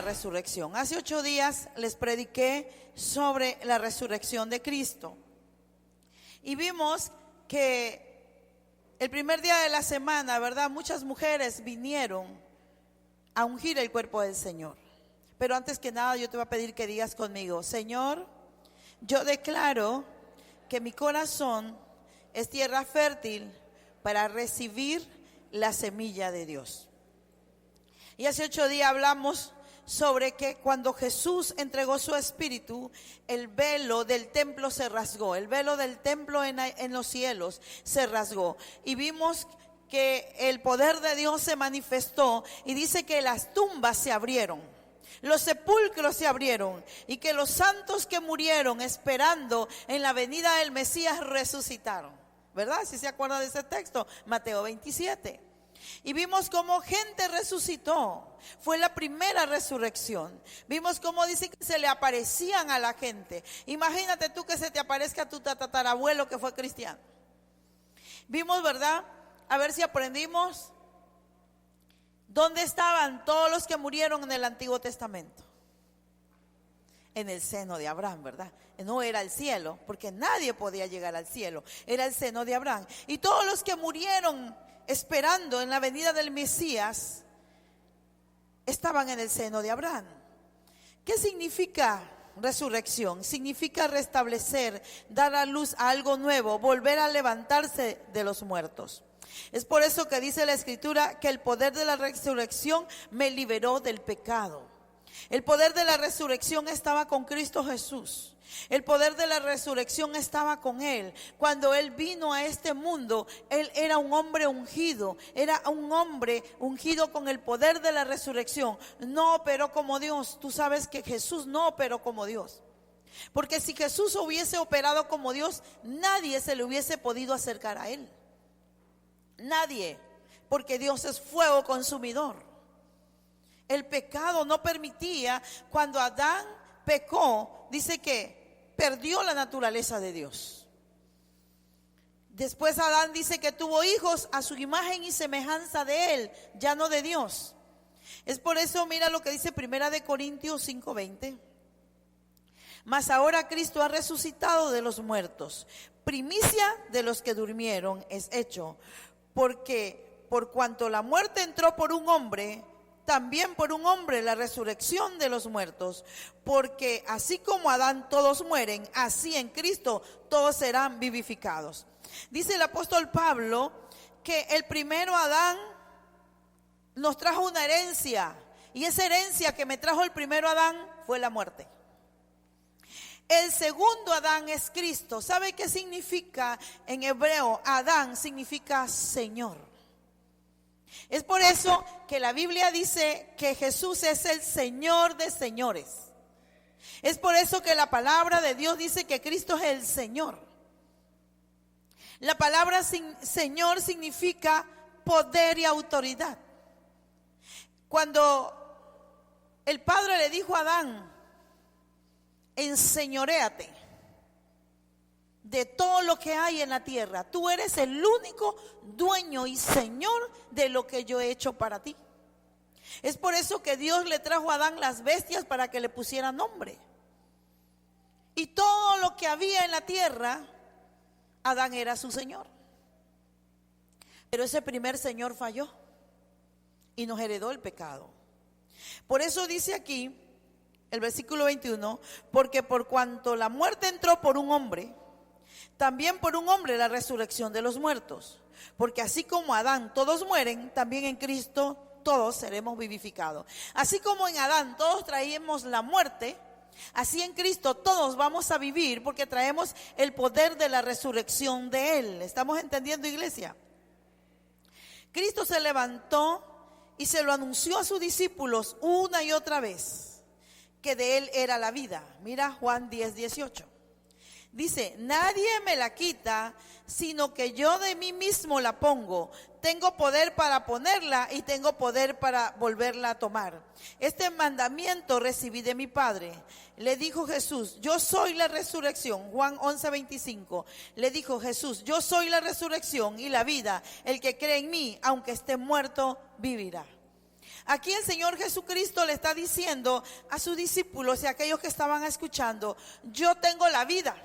la resurrección. Hace 8 días les prediqué sobre la resurrección de Cristo. Y vimos que el primer día de la semana, ¿verdad? Muchas mujeres vinieron a ungir el cuerpo del Señor. Pero antes que nada yo te voy a pedir que digas conmigo: Señor, yo declaro que mi corazón es tierra fértil para recibir la semilla de Dios. Y hace 8 días hablamos sobre que cuando Jesús entregó su espíritu, el velo del templo se rasgó, el velo del templo en los cielos se rasgó. Y vimos que el poder de Dios se manifestó y dice que las tumbas se abrieron, los sepulcros se abrieron y que los santos que murieron esperando en la venida del Mesías resucitaron. ¿Verdad? Si se acuerda de ese texto, Mateo 27. Y vimos cómo gente resucitó. Fue la primera resurrección. Vimos cómo dice que se le aparecían a la gente. Imagínate tú que se te aparezca tu tatarabuelo que fue cristiano. Vimos, ¿verdad? A ver si aprendimos. ¿Dónde estaban todos los que murieron en el Antiguo Testamento? En el seno de Abraham, ¿verdad? No era el cielo, porque nadie podía llegar al cielo. Era el seno de Abraham. Y todos los que murieron esperando en la venida del Mesías estaban en el seno de Abraham. ¿Qué significa resurrección? Significa restablecer, dar a luz a algo nuevo, volver a levantarse de los muertos. Es por eso que dice la Escritura que el poder de la resurrección me liberó del pecado. El poder de la resurrección estaba con Cristo Jesús. El poder de la resurrección estaba con Él. Cuando Él vino a este mundo, Él era un hombre ungido. Era un hombre ungido con el poder de la resurrección. No operó como Dios. Tú sabes que Jesús no operó como Dios. Porque si Jesús hubiese operado como Dios, nadie se le hubiese podido acercar a Él. Nadie. Porque Dios es fuego consumidor. El pecado no permitía. Cuando Adán pecó, dice que perdió la naturaleza de Dios. Después Adán dice que tuvo hijos a su imagen y semejanza de él, ya no de Dios. Es por eso, mira lo que dice 1 Corintios 5:20. Mas ahora Cristo ha resucitado de los muertos, primicia de los que durmieron es hecho, porque por cuanto la muerte entró por un hombre, también por un hombre la resurrección de los muertos, porque así como Adán todos mueren, así en Cristo todos serán vivificados. Dice el apóstol Pablo que el primero Adán nos trajo una herencia, y esa herencia que me trajo el primero Adán fue la muerte. El segundo Adán es Cristo. ¿Sabe qué significa en hebreo? Adán significa Señor. Es por eso que la Biblia dice que Jesús es el Señor de señores. Es por eso que la palabra de Dios dice que Cristo es el Señor. La palabra Señor significa poder y autoridad. Cuando el Padre le dijo a Adán: enseñoréate de todo lo que hay en la tierra. Tú eres el único dueño y señor de lo que yo he hecho para ti. Es por eso que Dios le trajo a Adán las bestias para que le pusiera nombre. Y todo lo que había en la tierra, Adán era su señor. Pero ese primer señor falló y nos heredó el pecado. Por eso dice aquí el versículo 21, porque por cuanto la muerte entró por un hombre, también por un hombre la resurrección de los muertos. Porque así como Adán todos mueren, también en Cristo todos seremos vivificados. Así como en Adán todos traíamos la muerte, así en Cristo todos vamos a vivir, porque traemos el poder de la resurrección de Él. ¿Estamos entendiendo, iglesia? Cristo se levantó y se lo anunció a sus discípulos una y otra vez, que de Él era la vida. Mira Juan 10:18. Dice: nadie me la quita, sino que yo de mí mismo la pongo. Tengo poder para ponerla y tengo poder para volverla a tomar. Este mandamiento recibí de mi Padre. Le dijo Jesús: yo soy la resurrección. Juan 11:25. Le dijo Jesús: yo soy la resurrección y la vida. El que cree en mí, aunque esté muerto, vivirá. Aquí el Señor Jesucristo le está diciendo a sus discípulos y a aquellos que estaban escuchando: yo tengo la vida,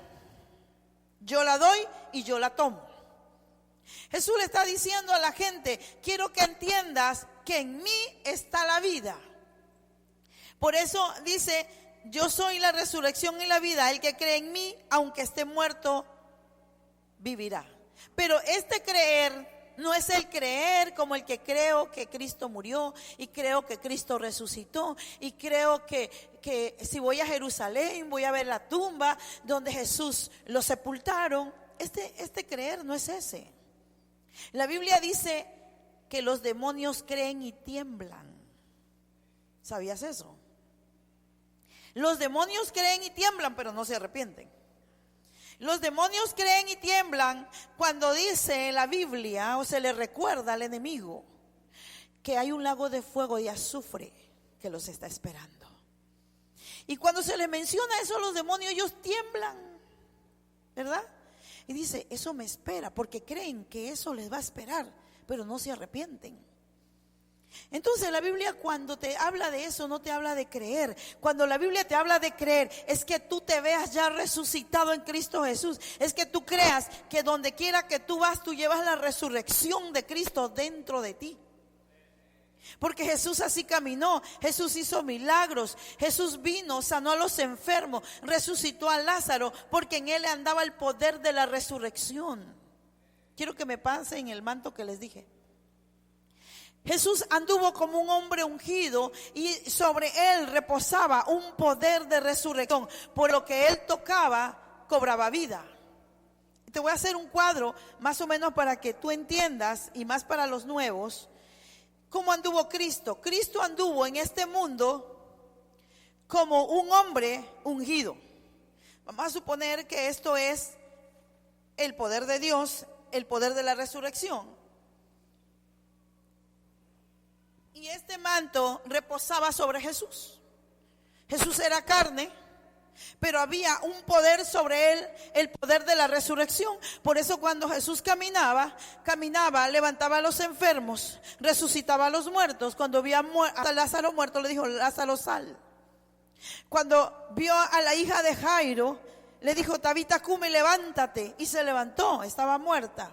yo la doy y yo la tomo. Jesús le está diciendo a la gente: quiero que entiendas que en mí está la vida. Por eso dice: yo soy la resurrección y la vida. El que cree en mí, aunque esté muerto, vivirá. Pero este creer no es el creer como el que creo que Cristo murió y creo que Cristo resucitó y creo que si voy a Jerusalén voy a ver la tumba donde Jesús lo sepultaron. Este creer no es ese. La Biblia dice que los demonios creen y tiemblan. ¿Sabías eso? Los demonios creen y tiemblan, pero no se arrepienten. Los demonios creen y tiemblan cuando dice en la Biblia, o se le recuerda al enemigo, que hay un lago de fuego y azufre que los está esperando. Y cuando se le menciona eso a los demonios, ellos tiemblan, ¿verdad? Y dice: eso me espera, porque creen que eso les va a esperar, pero no se arrepienten. Entonces la Biblia, cuando te habla de eso, no te habla de creer. Cuando la Biblia te habla de creer, es que tú te veas ya resucitado en Cristo Jesús. Es que tú creas que donde quiera que tú vas, tú llevas la resurrección de Cristo dentro de ti. Porque Jesús así caminó, Jesús hizo milagros, Jesús vino, sanó a los enfermos, resucitó a Lázaro, porque en él andaba el poder de la resurrección. Quiero que me pasen el manto que les dije. Jesús anduvo como un hombre ungido y sobre él reposaba un poder de resurrección. Por lo que él tocaba, cobraba vida. Te voy a hacer un cuadro más o menos para que tú entiendas, y más para los nuevos, cómo anduvo Cristo. Cristo anduvo en este mundo como un hombre ungido. Vamos a suponer que esto es el poder de Dios, el poder de la resurrección. Y este manto reposaba sobre Jesús. Jesús era carne, pero había un poder sobre él, el poder de la resurrección. Por eso cuando Jesús caminaba, levantaba a los enfermos, resucitaba a los muertos. Cuando vio a Lázaro muerto, le dijo: Lázaro, sal. Cuando vio a la hija de Jairo, le dijo: Tabita cumi, levántate. Y se levantó, estaba muerta.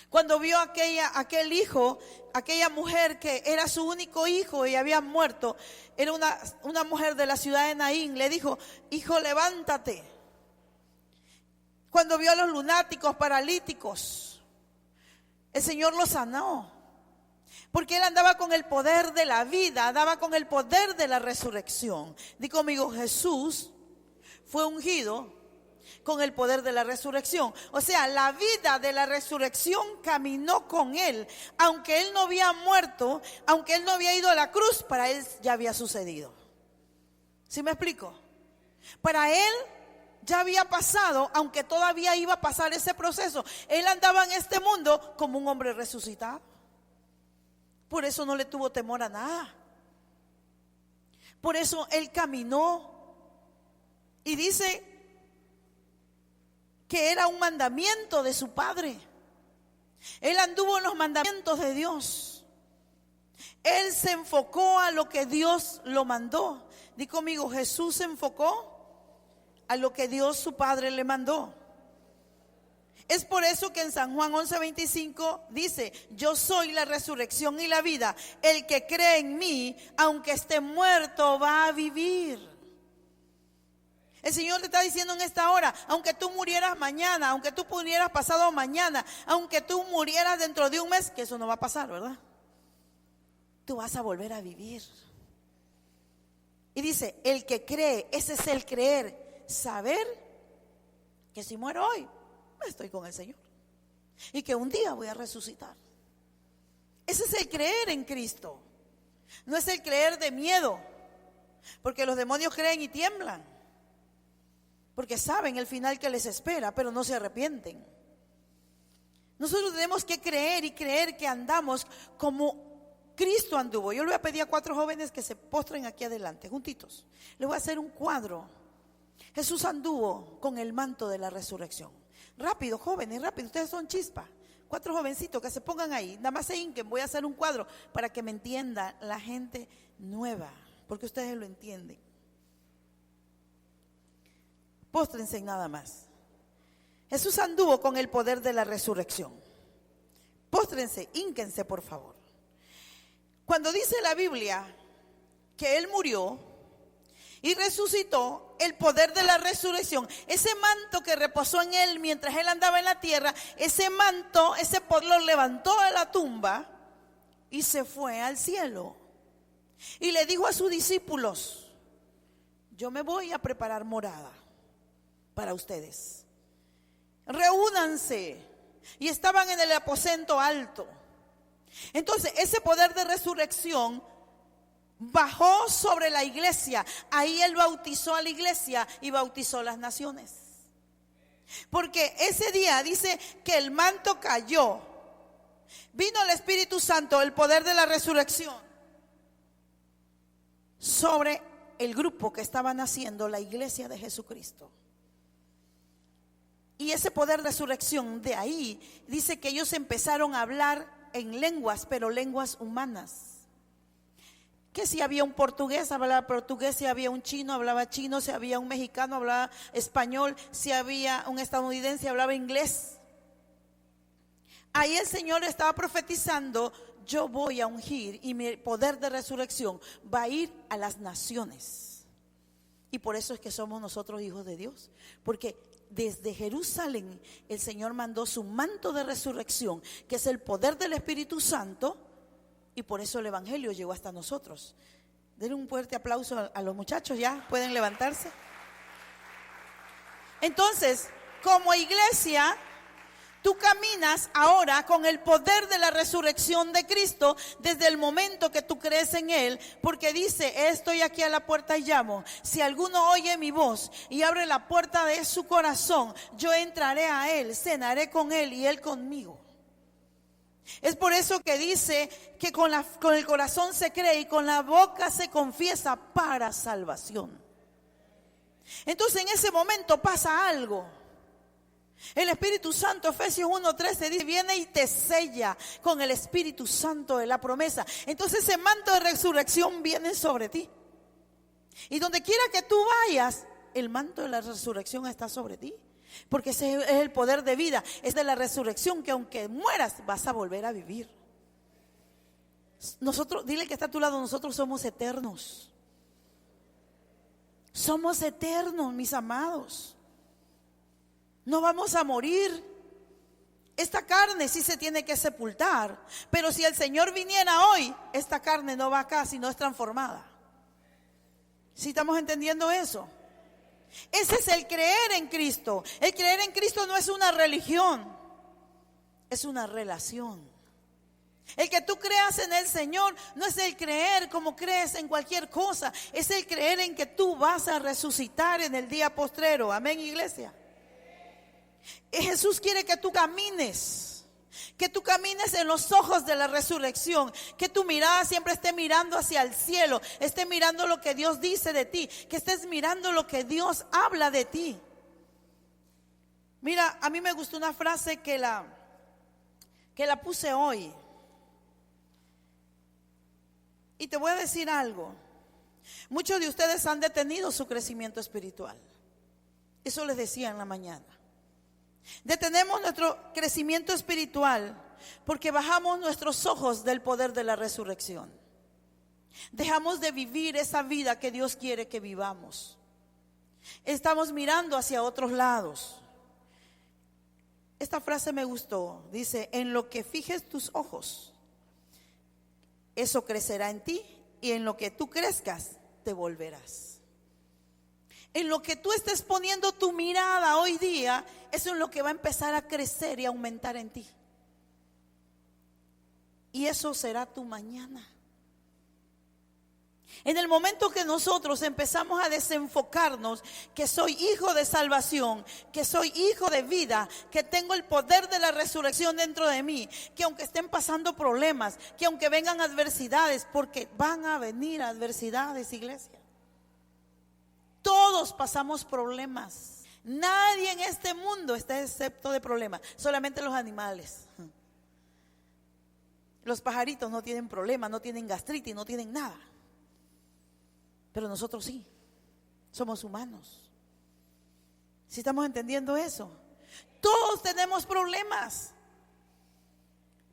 Cuando vio aquel hijo, aquella mujer que era su único hijo y había muerto, era una mujer de la ciudad de Naín, le dijo: hijo, levántate. Cuando vio a los lunáticos, paralíticos, el Señor los sanó. Porque él andaba con el poder de la vida, andaba con el poder de la resurrección. Di conmigo: Jesús fue ungido con el poder de la resurrección. O sea, la vida de la resurrección caminó con él. Aunque él no había muerto, aunque él no había ido a la cruz, para él ya había sucedido. ¿Sí me explico? Para él ya había pasado, aunque todavía iba a pasar ese proceso. Él andaba en este mundo como un hombre resucitado. Por eso no le tuvo temor a nada. Por eso él caminó. Y dice que era un mandamiento de su Padre. Él anduvo en los mandamientos de Dios. Él se enfocó a lo que Dios lo mandó. Di conmigo: Jesús se enfocó a lo que Dios su Padre le mandó. Es por eso que en San Juan 11:25 dice: yo soy la resurrección y la vida. El que cree en mí, aunque esté muerto, va a vivir. El Señor te está diciendo en esta hora: aunque tú murieras mañana, aunque tú murieras pasado mañana, aunque tú murieras dentro de un mes, que eso no va a pasar, ¿verdad? Tú vas a volver a vivir. Y dice: el que cree, ese es el creer, saber que si muero hoy, estoy con el Señor. Y que un día voy a resucitar. Ese es el creer en Cristo. No es el creer de miedo, porque los demonios creen y tiemblan. Porque saben el final que les espera, pero no se arrepienten. Nosotros tenemos que creer y creer que andamos como Cristo anduvo. Yo le voy a pedir a 4 jóvenes que se postren aquí adelante, juntitos. Les voy a hacer un cuadro. Jesús anduvo con el manto de la resurrección. Rápido, jóvenes, rápido. Ustedes son chispa. 4 jovencitos que se pongan ahí, nada más se hinquen, voy a hacer un cuadro para que me entienda la gente nueva, porque ustedes lo entienden. Póstrense nada más. Jesús anduvo con el poder de la resurrección. Póstrense, hínquense por favor. Cuando dice la Biblia que Él murió y resucitó, el poder de la resurrección, ese manto que reposó en Él mientras Él andaba en la tierra, ese manto, ese poder lo levantó de la tumba y se fue al cielo. Y le dijo a sus discípulos: yo me voy a preparar morada para ustedes. Reúnanse. Y estaban en el aposento alto. Entonces ese poder de resurrección bajó sobre la iglesia. Ahí Él bautizó a la iglesia y bautizó las naciones. Porque ese día dice que el manto cayó. Vino el Espíritu Santo, el poder de la resurrección, sobre el grupo que estaban haciendo la iglesia de Jesucristo. Y ese poder de resurrección, de ahí dice que ellos empezaron a hablar en lenguas, pero lenguas humanas. Que si había un portugués, hablaba portugués; si había un chino, hablaba chino; si había un mexicano, hablaba español; si había un estadounidense, hablaba inglés. Ahí el Señor estaba profetizando: yo voy a ungir y mi poder de resurrección va a ir a las naciones. Y por eso es que somos nosotros hijos de Dios, porque desde Jerusalén el Señor mandó su manto de resurrección, que es el poder del Espíritu Santo, y por eso el Evangelio llegó hasta nosotros. Denle un fuerte aplauso a los muchachos, ya pueden levantarse. Entonces, como iglesia, tú caminas ahora con el poder de la resurrección de Cristo desde el momento que tú crees en Él, porque dice: estoy aquí a la puerta y llamo. Si alguno oye mi voz y abre la puerta de su corazón, yo entraré a Él, cenaré con Él y Él conmigo. Es por eso que dice que con el corazón se cree y con la boca se confiesa para salvación. Entonces en ese momento pasa algo. El Espíritu Santo, Efesios 1:13 dice, viene y te sella con el Espíritu Santo de la promesa. Entonces ese manto de resurrección viene sobre ti. Y donde quiera que tú vayas, el manto de la resurrección está sobre ti. Porque ese es el poder de vida, es de la resurrección, que aunque mueras vas a volver a vivir. Nosotros, dile que está a tu lado, nosotros somos eternos. Somos eternos, mis amados. No vamos a morir. Esta carne sí se tiene que sepultar, pero si el Señor viniera hoy, esta carne no va acá, sino es transformada. ¿Sí estamos entendiendo eso? Ese es el creer en Cristo. El creer en Cristo no es una religión, es una relación. El que tú creas en el Señor no es el creer como crees en cualquier cosa, es el creer en que tú vas a resucitar en el día postrero. Amén, iglesia. Jesús quiere que tú camines en los ojos de la resurrección, que tu mirada siempre esté mirando hacia el cielo, esté mirando lo que Dios dice de ti, que estés mirando lo que Dios habla de ti. Mira, a mí me gustó una frase que la puse hoy, y te voy a decir algo. Muchos de ustedes han detenido su crecimiento espiritual. Eso les decía en la mañana. Detenemos nuestro crecimiento espiritual porque bajamos nuestros ojos del poder de la resurrección. Dejamos de vivir esa vida que Dios quiere que vivamos. Estamos mirando hacia otros lados. Esta frase me gustó. Dice: en lo que fijes tus ojos, eso crecerá en ti, y en lo que tú crezcas, te volverás. En lo que tú estés poniendo tu mirada hoy día, eso es lo que va a empezar a crecer y aumentar en ti. Y eso será tu mañana. En el momento que nosotros empezamos a desenfocarnos, que soy hijo de salvación, que soy hijo de vida, que tengo el poder de la resurrección dentro de mí, que aunque estén pasando problemas, que aunque vengan adversidades, porque van a venir adversidades, iglesia. Todos pasamos problemas. Nadie en este mundo está excepto de problemas, solamente los animales. Los pajaritos no tienen problemas, no tienen gastritis, no tienen nada. Pero nosotros sí, somos humanos. ¿Sí estamos entendiendo eso? Todos tenemos problemas.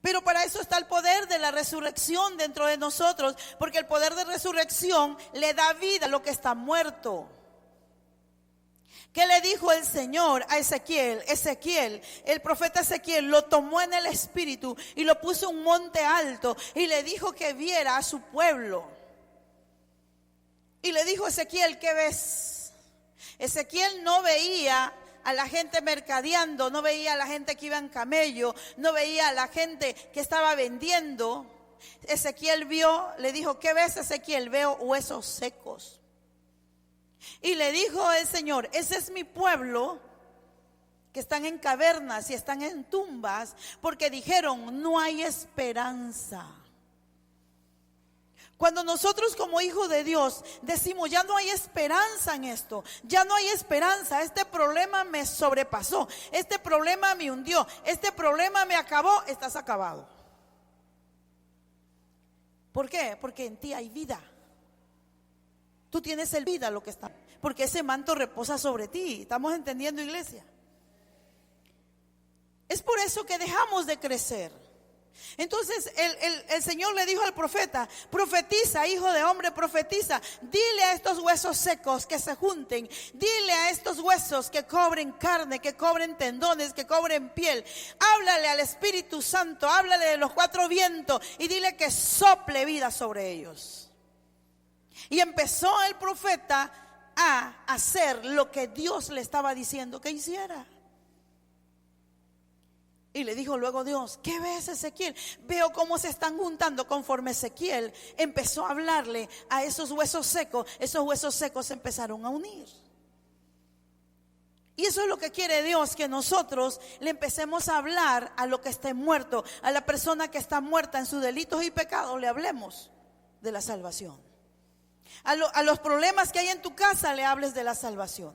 Pero para eso está el poder de la resurrección dentro de nosotros, porque el poder de resurrección le da vida a lo que está muerto. ¿Qué le dijo el Señor a Ezequiel? Ezequiel, el profeta Ezequiel lo tomó en el espíritu y lo puso en un monte alto y le dijo que viera a su pueblo. Y le dijo: Ezequiel, ¿qué ves? Ezequiel no veía a la gente mercadeando, no veía a la gente que iba en camello, no veía a la gente que estaba vendiendo. Ezequiel vio, le dijo: ¿qué ves, Ezequiel? Veo huesos secos. Y le dijo el Señor: ese es mi pueblo, que están en cavernas y están en tumbas, porque dijeron: no hay esperanza. Cuando nosotros como hijos de Dios decimos: ya no hay esperanza en esto, ya no hay esperanza, este problema me sobrepasó, este problema me hundió, este problema me acabó, estás acabado. ¿Por qué? Porque en ti hay vida. Tú tienes el vida, lo que está, porque ese manto reposa sobre ti. ¿Estamos entendiendo, iglesia? Es por eso que dejamos de crecer. Entonces el Señor le dijo al profeta: profetiza, hijo de hombre, profetiza. Dile a estos huesos secos que se junten. Dile a estos huesos que cobren carne, que cobren tendones, que cobren piel. Háblale al Espíritu Santo, háblale de los cuatro vientos y dile que sople vida sobre ellos. Y empezó el profeta a hacer lo que Dios le estaba diciendo que hiciera. Y le dijo luego Dios: ¿qué ves, Ezequiel? Veo cómo se están juntando. Conforme Ezequiel empezó a hablarle a esos huesos secos se empezaron a unir. Y eso es lo que quiere Dios, que nosotros le empecemos a hablar a lo que esté muerto, a la persona que está muerta en sus delitos y pecados, le hablemos de la salvación. A los problemas que hay en tu casa le hables de la salvación.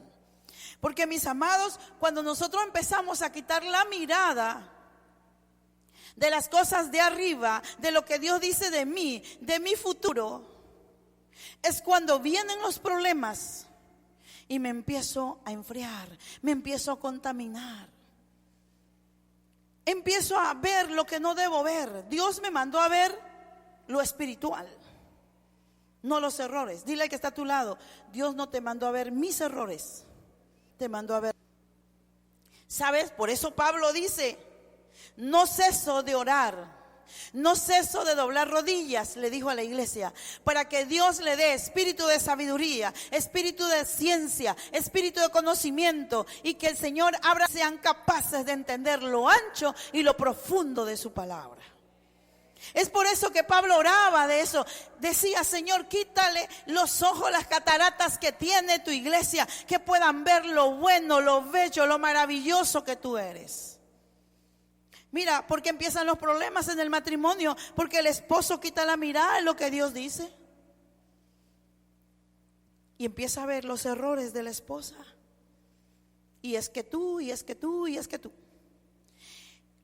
Porque, mis amados, cuando nosotros empezamos a quitar la mirada de las cosas de arriba, de lo que Dios dice de mí, de mi futuro, es cuando vienen los problemas y me empiezo a enfriar, me empiezo a contaminar. Empiezo a ver lo que no debo ver. Dios me mandó a ver lo espiritual, no los errores. Dile al que está a tu lado: Dios no te mandó a ver mis errores, te mandó a ver. ¿Sabes? Por eso Pablo dice: no ceso de orar, no ceso de doblar rodillas, le dijo a la iglesia, para que Dios le dé espíritu de sabiduría, espíritu de ciencia, espíritu de conocimiento, y que el Señor sean capaces de entender lo ancho y lo profundo de su palabra. Es por eso que Pablo oraba de eso. Decía: Señor, quítale los ojos, las cataratas que tiene tu iglesia, que puedan ver lo bueno, lo bello, lo maravilloso que tú eres. Mira, porque empiezan los problemas en el matrimonio, porque el esposo quita la mirada en lo que Dios dice y empieza a ver los errores de la esposa. Y es que tú, y es que tú, y es que tú.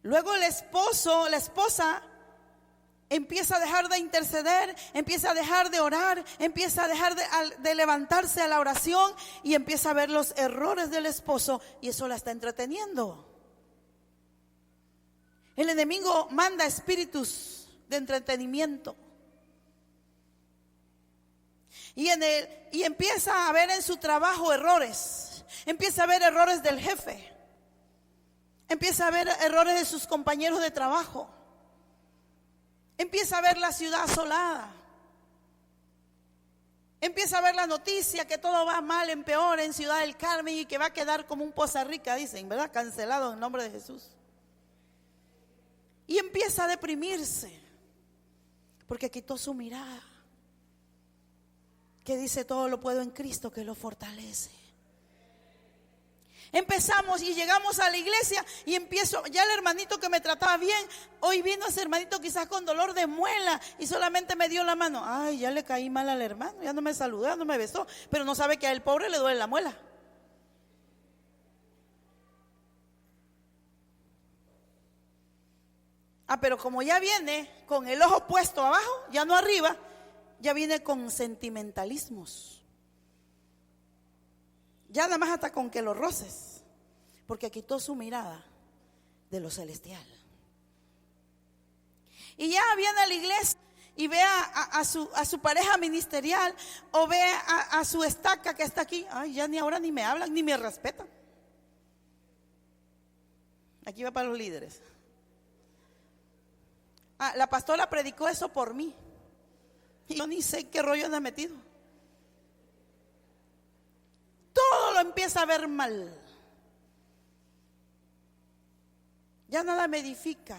Luego el esposo, la esposa empieza a dejar de interceder, empieza a dejar de orar, empieza a dejar de levantarse a la oración y empieza a ver los errores del esposo, y eso la está entreteniendo. El enemigo manda espíritus de entretenimiento y empieza a ver en su trabajo errores, empieza a ver errores del jefe, empieza a ver errores de sus compañeros de trabajo. Empieza a ver la ciudad asolada. Empieza a ver la noticia que todo va mal, en peor en Ciudad del Carmen y que va a quedar como un Poza Rica, dicen, ¿verdad? Cancelado en el nombre de Jesús. Y empieza a deprimirse porque quitó su mirada, que dice: todo lo puedo en Cristo que lo fortalece. Empezamos y llegamos a la iglesia y empiezo, ya el hermanito que me trataba bien, hoy vino ese hermanito quizás con dolor de muela y solamente me dio la mano. Ay, ya le caí mal al hermano, ya no me saludó, ya no me besó, pero no sabe que a el pobre le duele la muela. Pero como ya viene con el ojo puesto abajo, ya no arriba, ya viene con sentimentalismos. Ya nada más hasta con que lo roces, porque quitó su mirada de lo celestial. Y ya viene a la iglesia y ve a su pareja ministerial, o ve a su estaca que está aquí. Ay, ya ni ahora ni me hablan ni me respetan. Aquí va para los líderes. La pastora predicó eso por mí y yo ni sé qué rollo anda metido. Todo lo empieza a ver mal. Ya nada me edifica.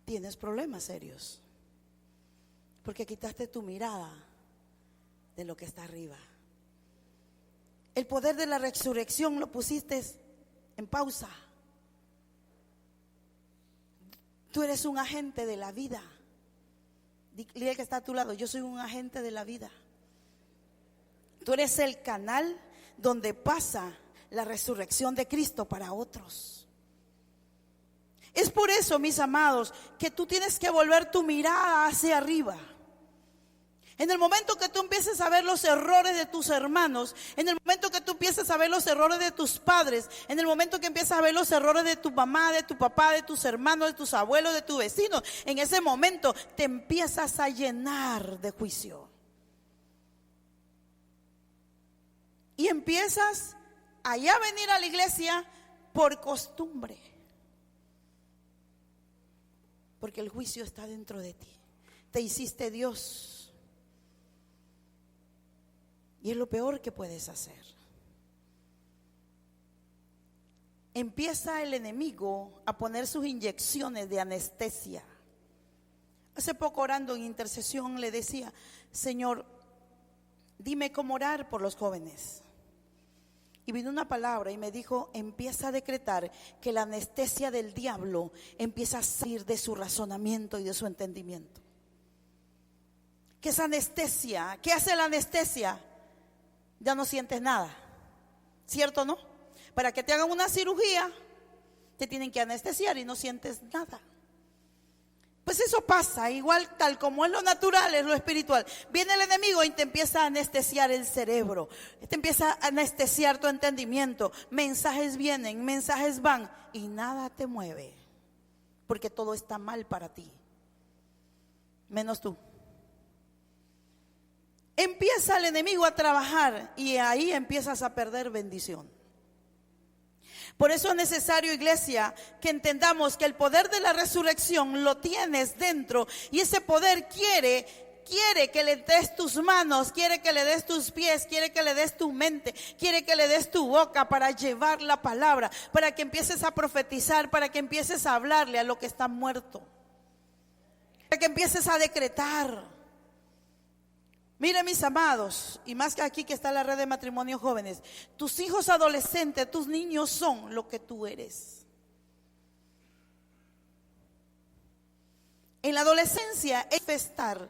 Tienes problemas serios porque quitaste tu mirada de lo que está arriba. El poder de la resurrección lo pusiste en pausa. Tú eres un agente de la vida. Dile que está a tu lado: yo soy un agente de la vida. Tú eres el canal donde pasa la resurrección de Cristo para otros. Es por eso, mis amados, que tú tienes que volver tu mirada hacia arriba. En el momento que tú empieces a ver los errores de tus hermanos, en el momento que tú empieces a ver los errores de tus padres, en el momento que empiezas a ver los errores de tu mamá, de tu papá, de tus hermanos, de tus abuelos, de tus vecinos, en ese momento te empiezas a llenar de juicio. Y empiezas allá a venir a la iglesia por costumbre, porque el juicio está dentro de ti. Te hiciste Dios. Y es lo peor que puedes hacer. Empieza el enemigo a poner sus inyecciones de anestesia. Hace poco, orando en intercesión, le decía: Señor, dime cómo orar por los jóvenes. Y vino una palabra y me dijo: empieza a decretar que la anestesia del diablo empieza a salir de su razonamiento y de su entendimiento. ¿Qué es anestesia? ¿Qué hace la anestesia? Ya no sientes nada, ¿cierto o no? Para que te hagan una cirugía te tienen que anestesiar y no sientes nada. Pues eso pasa, igual tal como es lo natural, es lo espiritual. Viene el enemigo y te empieza a anestesiar el cerebro, te empieza a anestesiar tu entendimiento. Mensajes vienen, mensajes van y nada te mueve, porque todo está mal para ti, menos tú. Empieza el enemigo a trabajar y ahí empiezas a perder bendición. Por eso es necesario, iglesia, que entendamos que el poder de la resurrección lo tienes dentro, y ese poder quiere que le des tus manos, quiere que le des tus pies, quiere que le des tu mente, quiere que le des tu boca para llevar la palabra, para que empieces a profetizar, para que empieces a hablarle a lo que está muerto, para que empieces a decretar. Mire, mis amados, y más que aquí que está la red de matrimonios jóvenes, tus hijos adolescentes, tus niños son lo que tú eres. En la adolescencia es manifestar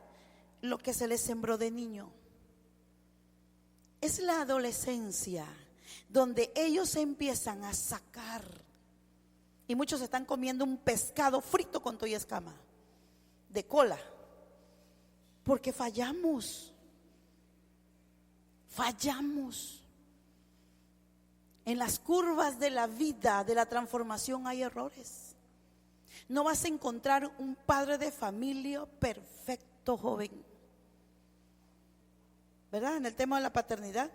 lo que se les sembró de niño. Es la adolescencia donde ellos empiezan a sacar. Y muchos están comiendo un pescado frito con toalla y escama, de cola, porque fallamos. En las curvas de la vida, de la transformación, hay errores. No vas a encontrar un padre de familia perfecto, joven, ¿verdad? En el tema de la paternidad,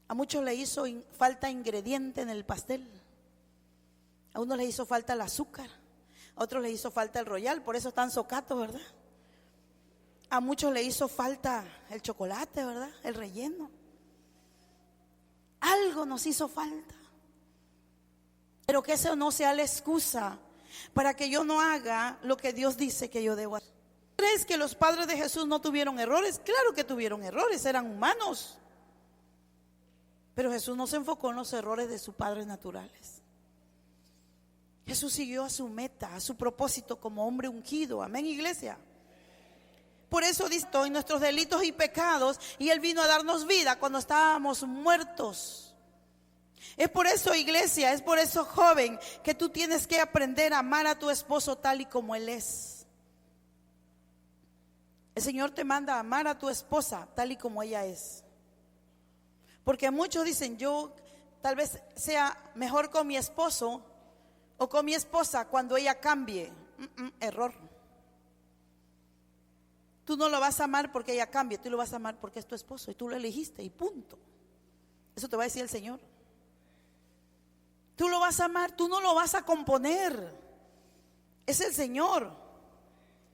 a muchos le hizo falta ingrediente en el pastel. A unos le hizo falta el azúcar, a otros le hizo falta el royal, por eso están socatos, ¿verdad? A muchos le hizo falta el chocolate, ¿verdad? El relleno. Algo nos hizo falta. Pero que eso no sea la excusa para que yo no haga lo que Dios dice que yo debo hacer. ¿Crees que los padres de Jesús no tuvieron errores? Claro que tuvieron errores, eran humanos. Pero Jesús no se enfocó en los errores de sus padres naturales. Jesús siguió a su meta, a su propósito como hombre ungido. Amén, iglesia. Por eso dice: en nuestros delitos y pecados, y Él vino a darnos vida cuando estábamos muertos. Es por eso, iglesia, es por eso, joven, que tú tienes que aprender a amar a tu esposo tal y como él es. El Señor te manda a amar a tu esposa tal y como ella es. Porque muchos dicen, yo tal vez sea mejor con mi esposo o con mi esposa cuando ella cambie. Error. Tú no lo vas a amar porque ella cambie, tú lo vas a amar porque es tu esposo y tú lo elegiste y punto. Eso te va a decir el Señor. Tú lo vas a amar, tú no lo vas a componer. Es el Señor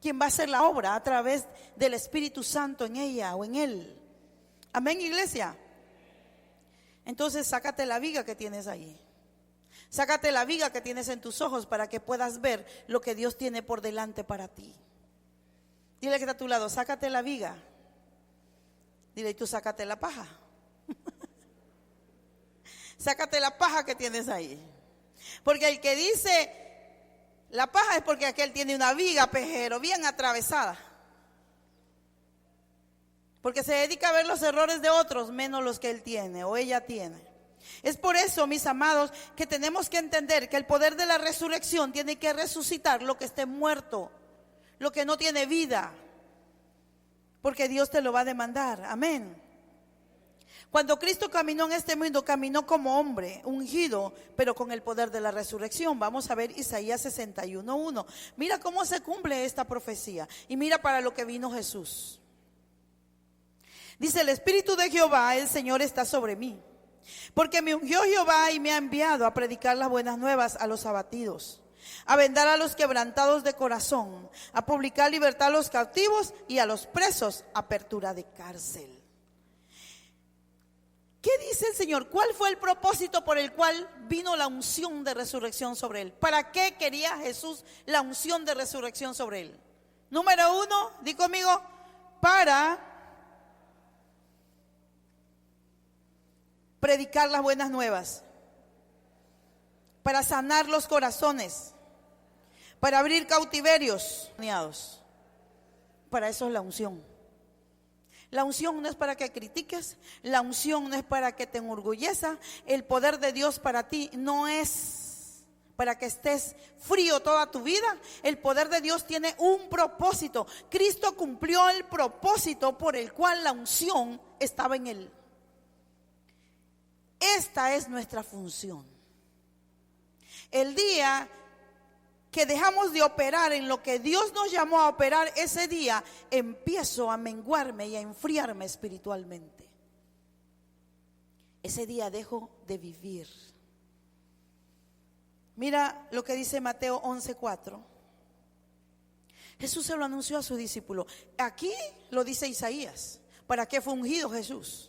quien va a hacer la obra a través del Espíritu Santo en ella o en él. Amén, iglesia. Entonces sácate la viga que tienes ahí. Sácate la viga que tienes en tus ojos para que puedas ver lo que Dios tiene por delante para ti. Dile que está a tu lado, sácate la viga. Dile, y tú sácate la paja. Sácate la paja que tienes ahí. Porque el que dice la paja es porque aquel tiene una viga, pejero, bien atravesada. Porque se dedica a ver los errores de otros menos los que él tiene o ella tiene. Es por eso, mis amados, que tenemos que entender que el poder de la resurrección tiene que resucitar lo que esté muerto, lo que no tiene vida, porque Dios te lo va a demandar. Amén. Cuando Cristo caminó en este mundo, caminó como hombre, ungido, pero con el poder de la resurrección. Vamos a ver Isaías 61:1. Mira cómo se cumple esta profecía y mira para lo que vino Jesús. Dice, el Espíritu de Jehová, el Señor, está sobre mí, porque me ungió Jehová y me ha enviado a predicar las buenas nuevas a los abatidos, a vendar a los quebrantados de corazón, a publicar libertad a los cautivos y a los presos, apertura de cárcel. ¿Qué dice el Señor? ¿Cuál fue el propósito por el cual vino la unción de resurrección sobre él? ¿Para qué quería Jesús la unción de resurrección sobre él? Número 1, di conmigo, para predicar las buenas nuevas, para sanar los corazones, para abrir cautiverios. Para eso es la unción. La unción no es para que critiques, la unción no es para que te enorgullezca. El poder de Dios para ti no es para que estés frío toda tu vida. El poder de Dios tiene un propósito. Cristo cumplió el propósito por el cual la unción estaba en él. Esta es nuestra función. El día que dejamos de operar en lo que Dios nos llamó a operar, ese día empiezo a menguarme y a enfriarme espiritualmente. Ese día dejo de vivir. Mira lo que dice Mateo 11:4. Jesús se lo anunció a su discípulo. Aquí lo dice Isaías. ¿Para qué fue ungido Jesús?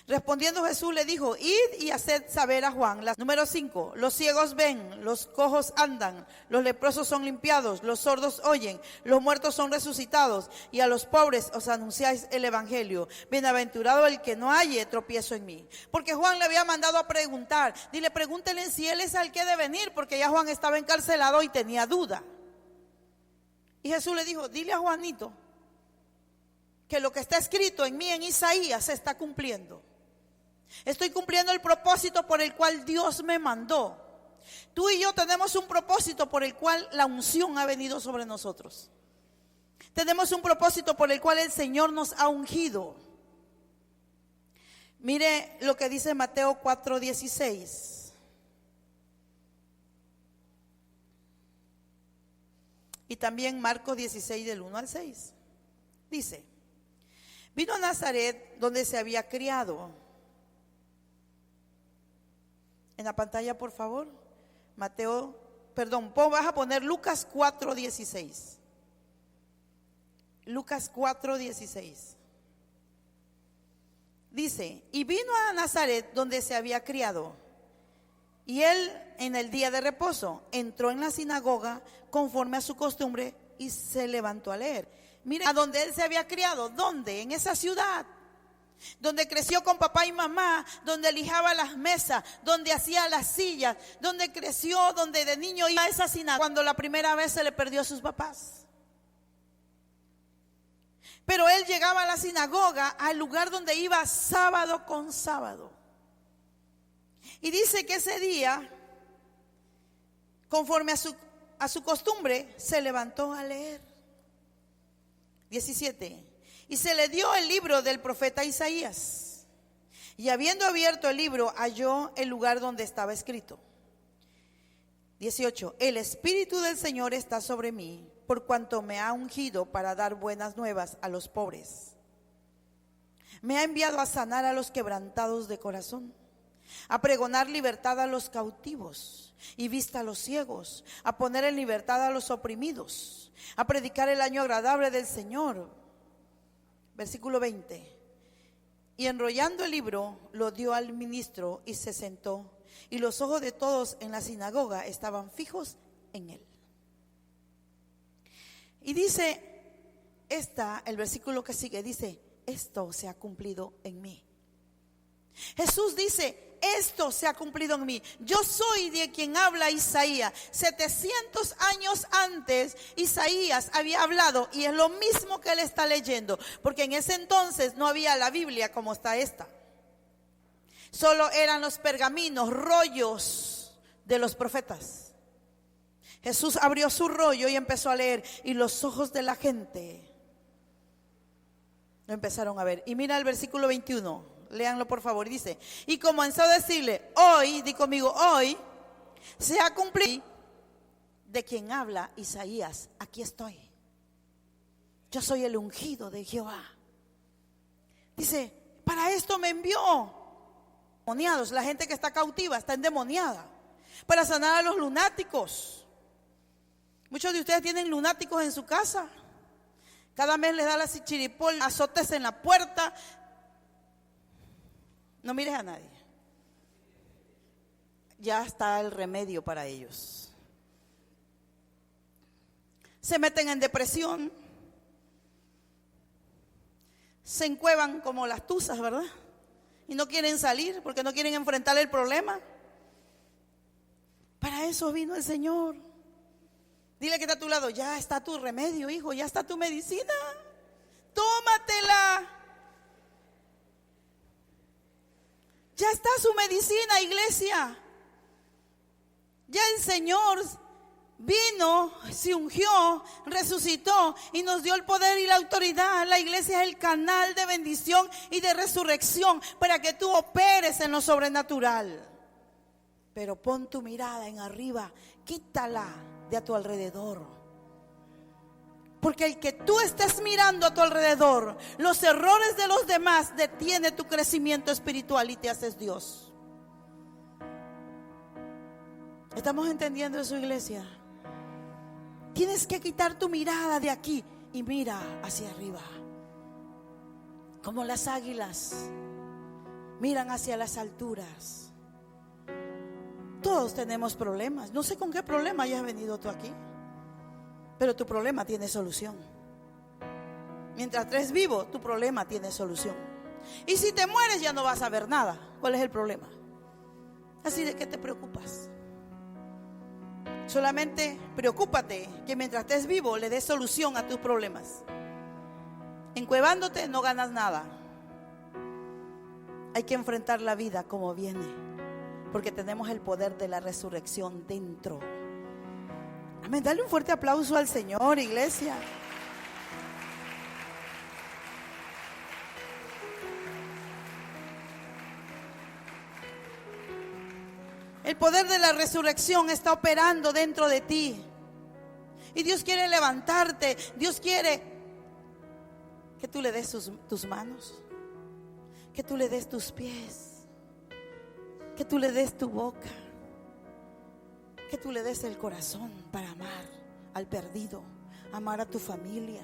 Respondiendo Jesús le dijo, id y haced saber a Juan. Número 5, los ciegos ven, los cojos andan, los leprosos son limpiados, los sordos oyen, los muertos son resucitados, y a los pobres os anunciáis el evangelio. Bienaventurado el que no halle tropiezo en mí. Porque Juan le había mandado a preguntar, dile, pregúntenle si él es al que debe venir, porque ya Juan estaba encarcelado y tenía duda. Y Jesús le dijo, dile a Juanito que lo que está escrito en mí en Isaías se está cumpliendo. Estoy cumpliendo el propósito por el cual Dios me mandó. Tú y yo tenemos un propósito por el cual la unción ha venido sobre nosotros. Tenemos un propósito por el cual el Señor nos ha ungido. Mire lo que dice Mateo 4:16. Y también Marcos 16 del 1 al 6. Dice, vino a Nazaret donde se había criado. En la pantalla, por favor. Vas a poner Lucas 4:16. Lucas 4:16. Dice, y vino a Nazaret donde se había criado. Y él en el día de reposo entró en la sinagoga conforme a su costumbre y se levantó a leer. Mira, a donde él se había criado, ¿dónde? En esa ciudad, donde creció con papá y mamá, donde lijaba las mesas, donde hacía las sillas, donde creció, donde de niño iba a esa sinagoga cuando la primera vez se le perdió a sus papás. Pero él llegaba a la sinagoga, al lugar donde iba sábado con sábado. Y dice que ese día, conforme a su costumbre, se levantó a leer. 17. Y se le dio el libro del profeta Isaías. Y habiendo abierto el libro, halló el lugar donde estaba escrito. 18. El Espíritu del Señor está sobre mí, por cuanto me ha ungido para dar buenas nuevas a los pobres. Me ha enviado a sanar a los quebrantados de corazón, a pregonar libertad a los cautivos y vista a los ciegos, a poner en libertad a los oprimidos, a predicar el año agradable del Señor. Versículo 20. Y enrollando el libro, lo dio al ministro y se sentó, y los ojos de todos en la sinagoga estaban fijos en él. Y dice, el versículo que sigue, dice, esto se ha cumplido en mí. Jesús dice, esto se ha cumplido en mí. Yo soy de quien habla Isaías. 700 años antes, Isaías había hablado, y es lo mismo que él está leyendo, porque en ese entonces no había la Biblia como está esta. Solo eran los pergaminos, rollos de los profetas. Jesús abrió su rollo y empezó a leer, y los ojos de la gente lo empezaron a ver. Y mira el versículo 21, léanlo por favor. Dice, y comenzó a decirle, hoy, di conmigo, hoy se ha cumplido de quien habla Isaías. Aquí estoy, yo soy el ungido de Jehová. Dice, para esto me envió. Endemoniados, la gente que está cautiva, está endemoniada, para sanar a los lunáticos. Muchos de ustedes tienen lunáticos en su casa. Cada mes les da la chiripol, azotes en la puerta. No mires a nadie. Ya está el remedio para ellos. Se meten en depresión. Se encuevan como las tuzas, ¿verdad? Y no quieren salir porque no quieren enfrentar el problema. Para eso vino el Señor. Dile que está a tu lado, ya está tu remedio, hijo, ya está tu medicina. Tómatela. Ya está su medicina, iglesia. Ya el Señor vino, se ungió, resucitó y nos dio el poder y la autoridad. La iglesia es el canal de bendición y de resurrección para que tú operes en lo sobrenatural. Pero pon tu mirada en arriba, quítala de a tu alrededor. Porque el que tú estés mirando a tu alrededor, los errores de los demás, detiene tu crecimiento espiritual y te haces Dios. ¿Estamos entendiendo eso, iglesia? Tienes que quitar tu mirada de aquí y mira hacia arriba. Como las águilas miran hacia las alturas. Todos tenemos problemas. No sé con qué problema hayas venido tú aquí, pero tu problema tiene solución. Mientras estés vivo, tu problema tiene solución. Y si te mueres ya no vas a ver nada. ¿Cuál es el problema? Así de que te preocupas. Solamente preocúpate que mientras estés vivo le des solución a tus problemas. Encuevándote no ganas nada. Hay que enfrentar la vida como viene, porque tenemos el poder de la resurrección dentro. Amén. Dale un fuerte aplauso al Señor, iglesia. El poder de la resurrección está operando dentro de ti. Y Dios quiere levantarte. Dios quiere que tú le des tus manos, que tú le des tus pies, que tú le des tu boca, que tú le des el corazón para amar al perdido, amar a tu familia,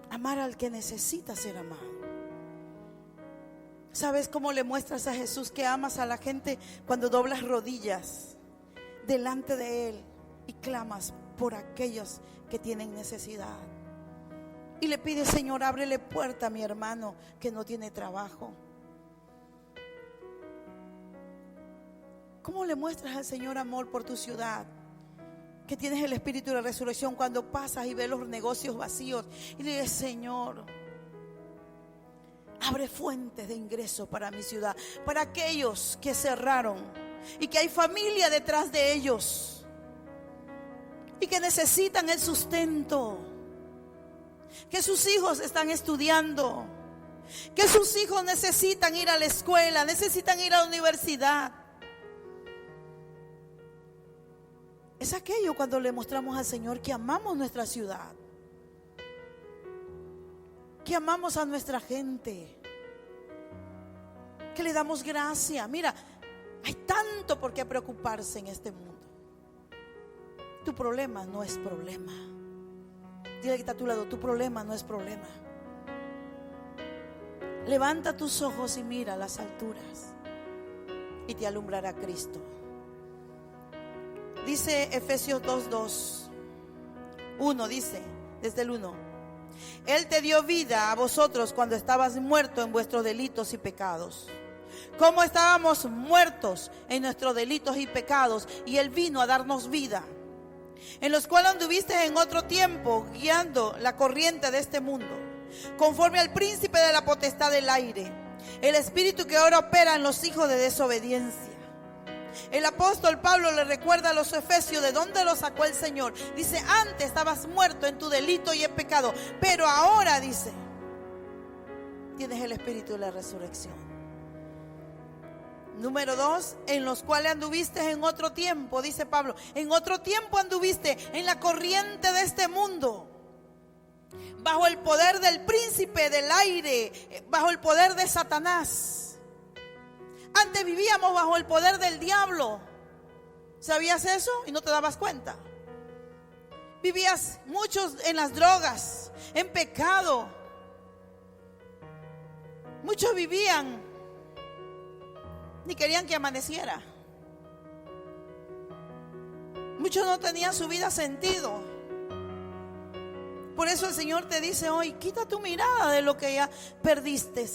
amar al que necesita ser amado. ¿Sabes cómo le muestras a Jesús que amas a la gente? Cuando doblas rodillas delante de Él y clamas por aquellos que tienen necesidad. Y le pides, Señor, ábrele puerta a mi hermano que no tiene trabajo. ¿Cómo le muestras al Señor amor por tu ciudad? Que tienes el espíritu de la resurrección cuando pasas y ves los negocios vacíos y le dices, Señor, Abre fuentes de ingreso para mi ciudad, para aquellos que cerraron y que hay familia detrás de ellos y que necesitan el sustento, que sus hijos están estudiando, que sus hijos necesitan ir a la escuela, necesitan ir a la universidad. Es aquello cuando le mostramos al Señor que amamos nuestra ciudad, que amamos a nuestra gente, que le damos gracia. Mira, hay tanto por qué preocuparse en este mundo. Tu problema no es problema. Dile que está a tu lado, tu problema no es problema. Levanta tus ojos y mira a las alturas y te alumbrará Cristo. Dice Efesios 2:2, 1 dice, desde el 1: Él te dio vida a vosotros cuando estabas muertos en vuestros delitos y pecados. Como estábamos muertos en nuestros delitos y pecados, y Él vino a darnos vida, en los cuales anduviste en otro tiempo, guiando la corriente de este mundo, conforme al príncipe de la potestad del aire, el espíritu que ahora opera en los hijos de desobediencia. El apóstol Pablo le recuerda a los efesios de dónde lo sacó el Señor. Dice, antes estabas muerto en tu delito y en pecado, pero ahora, dice, tienes el espíritu de la resurrección. Número 2, en los cuales anduviste en otro tiempo, dice Pablo, en otro tiempo anduviste en la corriente de este mundo, bajo el poder del príncipe del aire, bajo el poder de Satanás. Antes vivíamos bajo el poder del diablo. ¿Sabías eso? Y no te dabas cuenta. Vivías muchos en las drogas, en pecado. Muchos vivían, ni querían que amaneciera. Muchos no tenían su vida sentido. Por eso el Señor te dice hoy, quita tu mirada de lo que ya perdiste.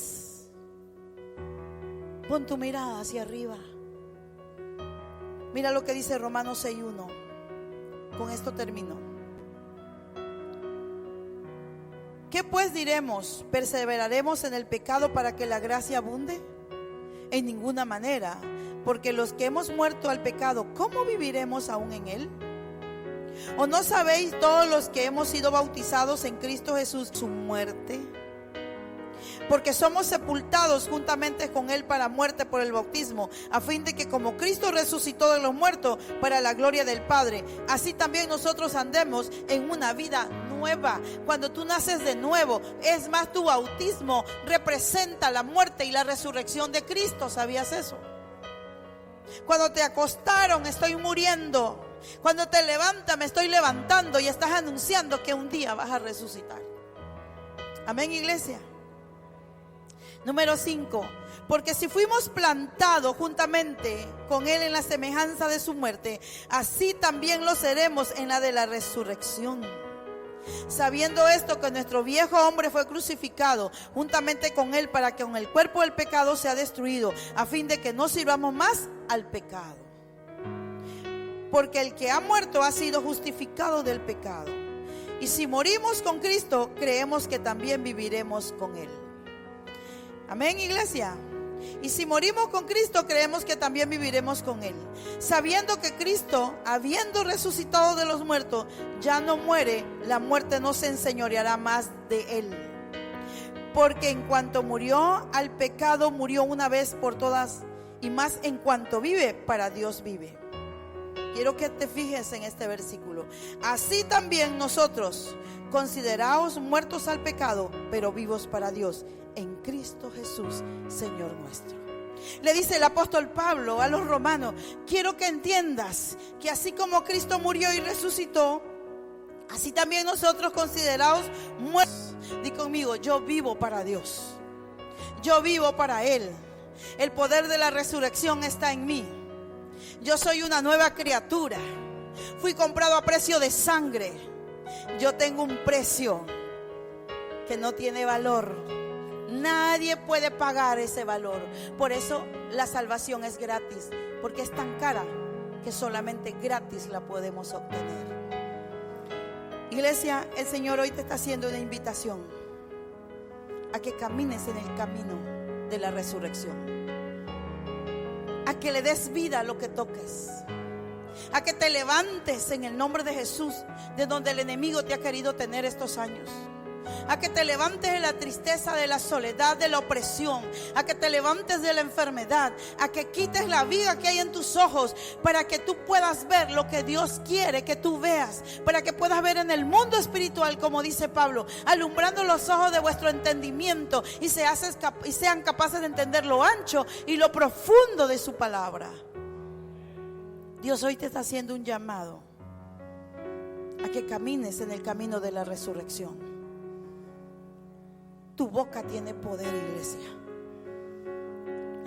Pon tu mirada hacia arriba. Mira lo que dice Romanos 6:1. Con esto termino. ¿Qué pues diremos? ¿Perseveraremos en el pecado para que la gracia abunde? En ninguna manera, porque los que hemos muerto al pecado, ¿cómo viviremos aún en él? ¿O no sabéis todos los que hemos sido bautizados en Cristo Jesús su muerte? Porque somos sepultados juntamente con Él para muerte por el bautismo, a fin de que como Cristo resucitó de los muertos para la gloria del Padre, así también nosotros andemos en una vida nueva. Cuando tú naces de nuevo, es más, tu bautismo representa la muerte y la resurrección de Cristo. ¿Sabías eso? Cuando te acostaron, estoy muriendo. Cuando te levantas, me estoy levantando, y estás anunciando que un día vas a resucitar. Amén, iglesia. Número 5, porque si fuimos plantados juntamente con Él en la semejanza de su muerte, así también lo seremos en la de la resurrección. Sabiendo esto, que nuestro viejo hombre fue crucificado juntamente con Él, para que con el cuerpo del pecado sea destruido, a fin de que no sirvamos más al pecado. Porque el que ha muerto ha sido justificado del pecado. Y si morimos con Cristo, creemos que también viviremos con Él. Amén, iglesia. Y si morimos con Cristo, creemos que también viviremos con Él, sabiendo que Cristo, habiendo resucitado de los muertos, ya no muere, la muerte no se enseñoreará más de Él. Porque en cuanto murió al pecado, murió una vez por todas, y más en cuanto vive, para Dios vive. Quiero que te fijes en este versículo. Así también nosotros, consideraos muertos al pecado, pero vivos para Dios, en Cristo Jesús, Señor nuestro. Le dice el apóstol Pablo a los romanos: quiero que entiendas que así como Cristo murió y resucitó, así también nosotros considerados muertos. Di conmigo: yo vivo para Dios, yo vivo para Él. El poder de la resurrección está en mí. Yo soy una nueva criatura. Fui comprado a precio de sangre. Yo tengo un precio que no tiene valor. Nadie puede pagar ese valor. Por eso la salvación es gratis, porque es tan cara que solamente gratis la podemos obtener. Iglesia, el Señor hoy te está haciendo una invitación. a que camines en el camino de la resurrección, a que le des vida a lo que toques, a que te levantes en el nombre de Jesús de donde el enemigo te ha querido tener estos años, a que te levantes de la tristeza, de la soledad, de la opresión, a que te levantes de la enfermedad, a que quites la viga que hay en tus ojos, para que tú puedas ver lo que Dios quiere que tú veas, para que puedas ver en el mundo espiritual, como dice Pablo, alumbrando los ojos de vuestro entendimiento y sean capaces de entender lo ancho y lo profundo de su palabra. Dios hoy te está haciendo un llamado a que camines en el camino de la resurrección. Tu boca tiene poder, iglesia.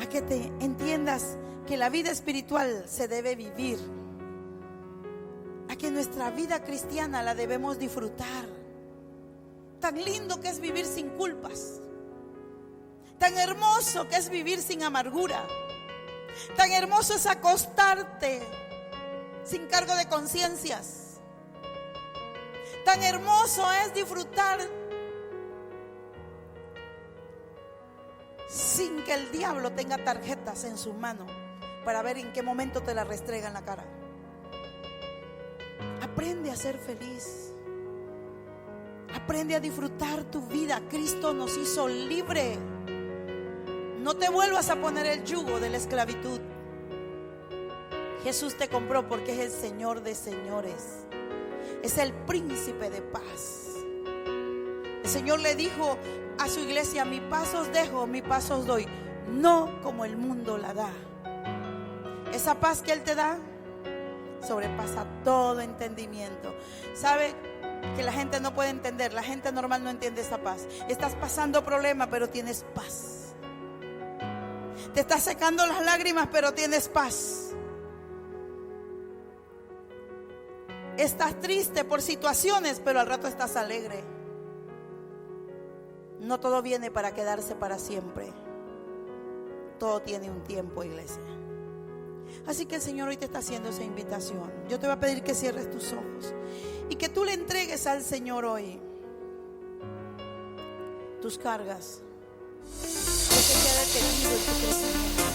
A que te entiendas que la vida espiritual se debe vivir. A que nuestra vida cristiana la debemos disfrutar. Tan lindo que es vivir sin culpas. Tan hermoso que es vivir sin amargura. Tan hermoso es acostarte sin cargo de conciencias. Tan hermoso es disfrutar sin que el diablo tenga tarjetas en su mano para ver en qué momento te la restrega en la cara. Aprende a ser feliz. Aprende a disfrutar tu vida. Cristo nos hizo libre. No te vuelvas a poner el yugo de la esclavitud. Jesús te compró porque es el Señor de señores. Es el príncipe de paz. El Señor le dijo a su iglesia: mi paz os dejo, mi paz os doy, no como el mundo la da. Esa paz que Él te da sobrepasa todo entendimiento. ¿Sabe que la gente no puede entender? La gente normal no entiende esa paz. Estás pasando problemas, pero tienes paz. Te estás secando las lágrimas, pero tienes paz. Estás triste por situaciones, pero al rato estás alegre. No todo viene para quedarse para siempre. Todo tiene un tiempo, iglesia. Así que el Señor hoy te está haciendo esa invitación. Yo te voy a pedir que cierres tus ojos y que tú le entregues al Señor hoy tus cargas, lo que te ha detenido en tu crecimiento.